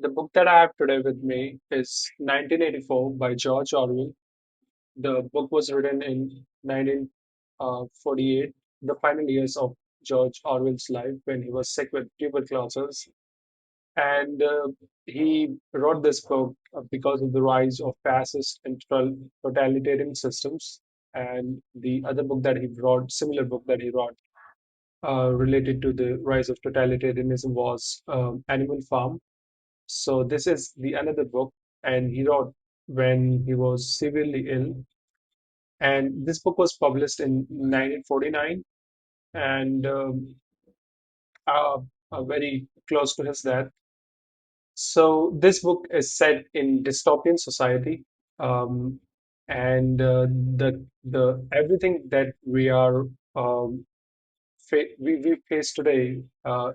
The book that I have today with me is 1984 by George Orwell. The book was written in 1948, the final years of George Orwell's life when he was sick with tuberculosis. And he wrote this book because of the rise of fascist and totalitarian systems. And the other book that he wrote, similar book that he wrote, related to the rise of totalitarianism was Animal Farm. So this is the another book, and he wrote when he was severely ill. And this book was published in 1949, and uh, very close to his death. So this book is set in dystopian society, um, and the everything that um, we face today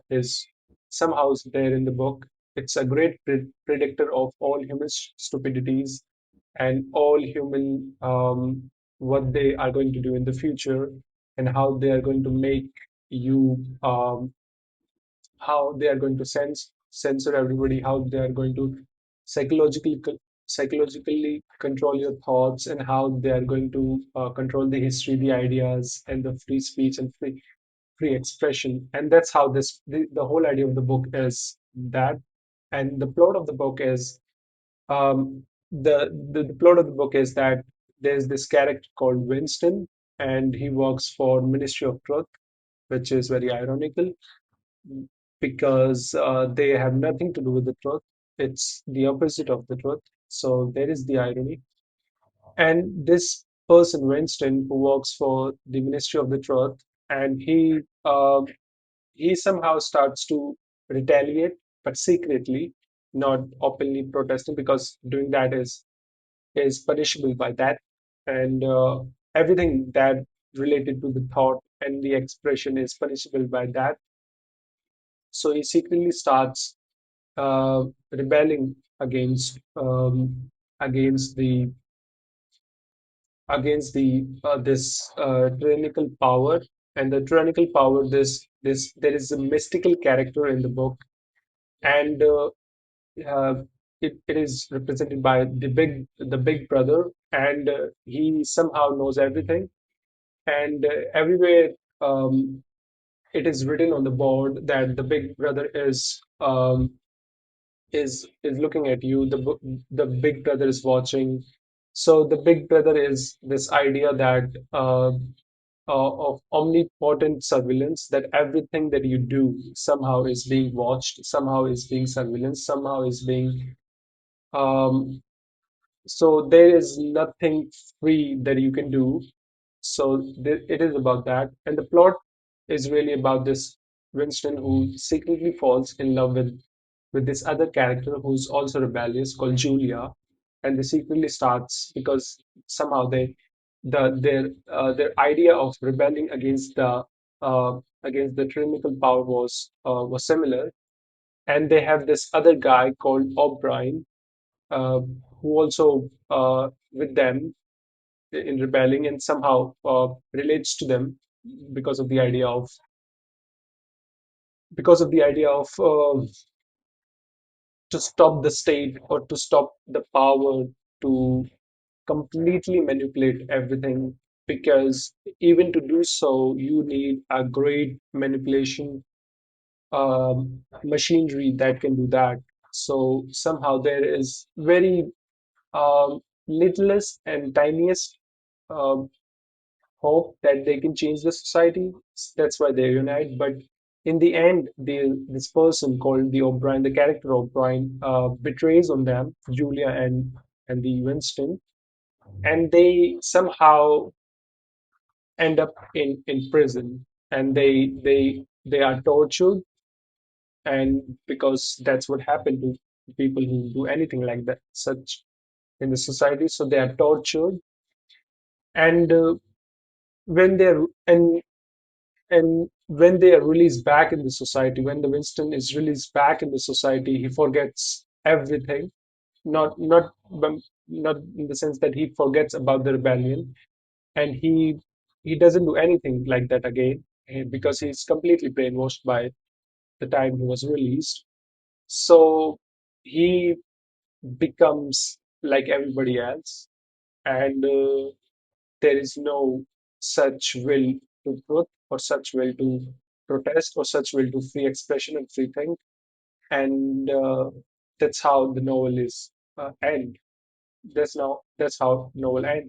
is somehow there in the book. It's a great predictor of all human stupidities and all human what they are going to do in the future and how they are going to make you how they are going to censor everybody, how they are going to psychologically psychologically control your thoughts, and how they are going to control the history, the ideas, and the free speech and free expression. And that's how the whole idea of the book is that. And the plot of the book is um, the plot of the book is that there's this character called Winston, and he works for Ministry of Truth, which is very ironical because they have nothing to do with the truth. It's the opposite of the truth. So there is the irony. And this person, Winston, who works for the Ministry of the Truth, and he somehow starts to retaliate, but secretly, not openly protesting, because doing that is punishable by that. And everything that related to the thought and the expression is punishable by that. So he secretly starts rebelling against the this tyrannical power. And the tyrannical power, this there is a mystical character in the book, and uh, it is represented by the big brother, and he somehow knows everything. And everywhere it is written on the board that the big brother is looking at you. The big brother is watching. So the big brother is this idea that of omnipotent surveillance, that everything that you do somehow is being watched, somehow is being surveillance, somehow is being um, so there is nothing free that you can do. So it is about that, and the plot is really about this Winston who secretly falls in love with this other character who's also rebellious called Julia, and they secretly starts because somehow their idea of rebelling against the tyrannical power was similar, and they have this other guy called O'Brien, uh, who also with them in rebelling, and somehow relates to them because of the idea of to stop the state, or to stop the power to completely manipulate everything, because even to do so you need a great manipulation machinery that can do that. So somehow there is very littlest and tiniest um, hope that they can change the society. That's why they unite. But in the end, this person called the O'Brien, the character O'Brien, betrays on them, Julia and the Winston, and they somehow end up in prison, and they are tortured, and because that's what happened to people who do anything like that, such in the society. So they are tortured, and when they're and when they are released back in the society, when the Winston is released back in the society, he forgets everything. Not in the sense that he forgets about the rebellion, and he doesn't do anything like that again, because he's completely brainwashed by the time he was released. So he becomes like everybody else, and there is no such will to truth or such will to protest or such will to free expression and free think, and that's how the novel is end. That's how novel ends.